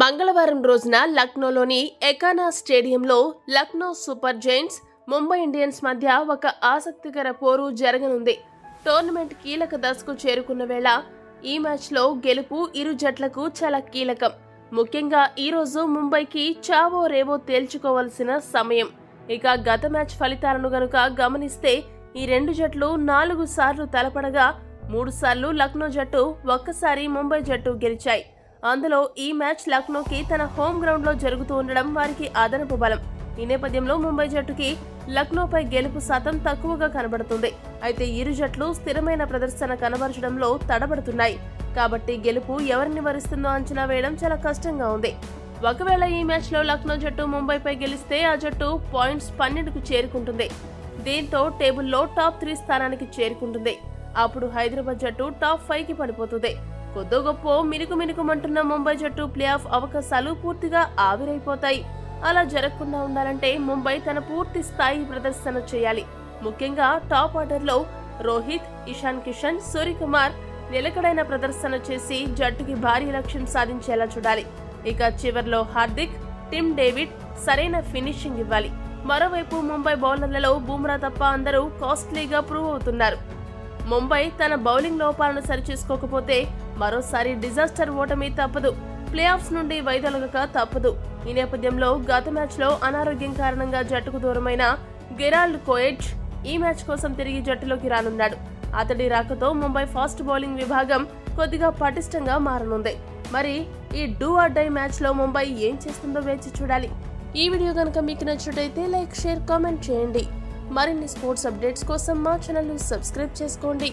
మంగళవారం రోజున లక్నోలోని ఎకానా స్టేడియంలో Lucknow super Giants Mumbai Indians మధ్య ఒక ఆసక్తికర పోరు జరగనుంది. టోర్నమెంట్ కీలక దశకు చేరుకున్న వేళ ఈ మ్యాచ్లో గెలుపు ఇరు జట్లకు చాలా కీలకం. ముఖ్యంగా ఈ రోజు ముంబైకి చావో రేవో తేల్చుకోవాల్సిన సమయం. ఇక గత మ్యాచ్ ఫలితాలను గనుక గమనిస్తే ఈ రెండు జట్లు 4 సార్లు తలపడగా 3 సార్లు లక్నో జట్టు, ఒక్కసారి ముంబై జట్టు గెలిచాయి. అందులో ఈ మ్యాచ్ లక్నోకి తన హోమ్ గ్రౌండ్ లో జరుగుతూ ఉండడం వారికి అదనపు బలం. ఈ నేపథ్యంలో ముంబై జట్టుకి లక్నోపై గెలుపు శాతం తక్కువగా కనబడుతుంది. అయితే ఇరు జట్లు స్థిరమైన ప్రదర్శన కనబరచడంలో తడబడుతున్నాయి. కాబట్టి గెలుపు ఎవరిని వరిస్తుందో అంచనా వేయడం చాలా కష్టంగా ఉంది. ఒకవేళ ఈ మ్యాచ్ లో లక్నో జట్టు ముంబైపై గెలిస్తే ఆ జట్టు పాయింట్స్ 12కు చేరుకుంటుంది. దీంతో టేబుల్లో టాప్ 3 స్థానానికి చేరుకుంటుంది. అప్పుడు హైదరాబాద్ జట్టు టాప్ 5కి పడిపోతుంది. కొద్దో గొప్ప మినుకుమంటున్న ముంబై జట్టు ప్లే ఆఫ్ అవకాశాలు పూర్తిగా ఆవిరైపోతాయి. అలా జరగకుండా ఉండాలంటే ముంబై తన పూర్తి స్థాయి ప్రదర్శన చేయాలి. ముఖ్యంగా టాప్ ఆర్డర్లో రోహిత్, ఇషాన్ కిషన్, సూర్యకుమార్ నిలకడైన ప్రదర్శన చేసి జట్టుకి భారీ లక్ష్యం సాధించేలా చూడాలి. ఇక చివర్లో హార్దిక్, టిమ్ డేవిడ్ సరైన ఫినిషింగ్ ఇవ్వాలి. మరోవైపు ముంబై బౌలర్లలో బుమ్రా తప్ప అందరూ కాస్ట్లీగా ప్రూవ్ అవుతున్నారు. ముంబై తన బౌలింగ్ లోపాలను సరిచేసుకోకపోతే మరోసారి డిజాస్టర్ ఓటమి తప్పదు. ప్లే ఆఫ్స్ నుండి వైదొలగక తప్పదు. ఈ నేపథ్యంలో గత మ్యాచ్ లో అనారోగ్యం కారణంగా జట్టుకు దూరమైన గెరాల్డ్ కోయెజ్ ఈ మ్యాచ్ కోసం తిరిగి జట్టులోకి రానున్నాడు. అతడి రాకతో ముంబై ఫాస్ట్ బౌలింగ్ విభాగం కొద్దిగా పటిష్టంగా మారనుంది. మరి ఈ డూ ఆర్ డై మ్యాచ్ లో ముంబై ఏం చేస్తుందో వేచి చూడాలి. ఈ వీడియో కనుక మీకు నచ్చినట్లయితే లైక్, షేర్, కామెంట్ చేయండి. మరిన్ని స్పోర్ట్స్ అప్డేట్స్ కోసం మా ఛానల్ ని సబ్స్క్రైబ్ చేసుకోండి.